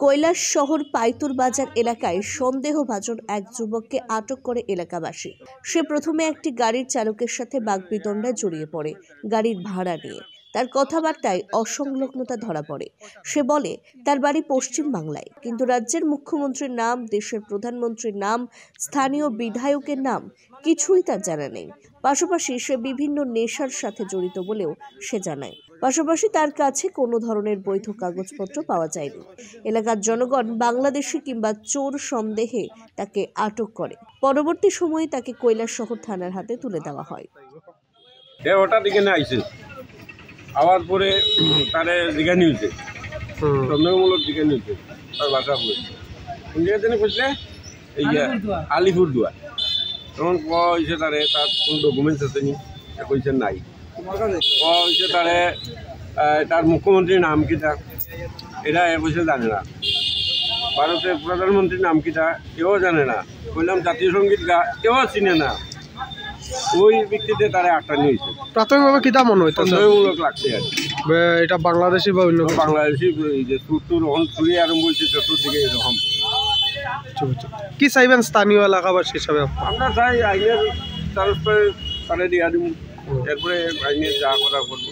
কৈলাস শহর পাইতুর বাজার এলাকায় সন্দেহভাজন এক যুবককে আটক করে এলাকাবাসী। সে প্রথমে একটি গাড়ির চালকের সাথে বাগবিতণ্ডায় জড়িয়ে পড়ে গাড়ির ভাড়া নিয়ে। তার কথাবার্তায় অসংলগ্নতা ধরা পড়ে। সে বলে তার বাড়ি পশ্চিম বাংলায়, কিন্তু রাজ্যের মুখ্যমন্ত্রীর নাম, দেশের প্রধানমন্ত্রীর নাম, স্থানীয় বিধায়কের নাম কিছুই তার জানা নেই। পাশাপাশি সে বিভিন্ন নেশার সাথে জড়িত বলেও সে জানায়। পাশাপাশি তার কাছে কোনো ধরনের বৈধ কাগজপত্র পাওয়া যায়নি। এলাকার জনগণ বাংলাদেশি কিংবা চোর সন্দেহে তাকে আটক করে। পরবর্তী সময়ে তাকে কৈলাস শহর থানার হাতে তুলে দেওয়া হয়। হঠাৎ এখানে আইসে আওয়ার পরে তারে দিঘা নিয়েছে, সন্দেহমূলক দিঘা নিয়েছে, তার বাসা পড়েছে কোন জায়গা থেকে বুঝলে এই আলিপুরদুয়ার। তখন কইছে তারে তার কোনো ডকুমেন্টস আছে নি, কইছে নাই। কইছে তারে তার মুখ্যমন্ত্রীর নাম কিটা এটা কইছে জানে না, ভারতের প্রধানমন্ত্রীর নাম কিটা এও জানে না। কইলাম জাতীয় সঙ্গীত গা এও চিনে না। ওই ব্যক্তিতে তারা আটটা নিয়েছে। প্রাথমিকভাবে কিটা মনে হয় সন্দেহমূলক লাগছে আর এটা বাংলাদেশি বা অন্য বাংলাদেশি যে সুরটুর ওখান চুরি আরম্ভ হয়েছে চতুর্দিকে এরকম। কি চাইবেন স্থানীয় এলাকাবাসী হিসাবে? আমরা চাই আইনের তার তারা দিয়া দিব, এরপরে আইনের যা করা করবো।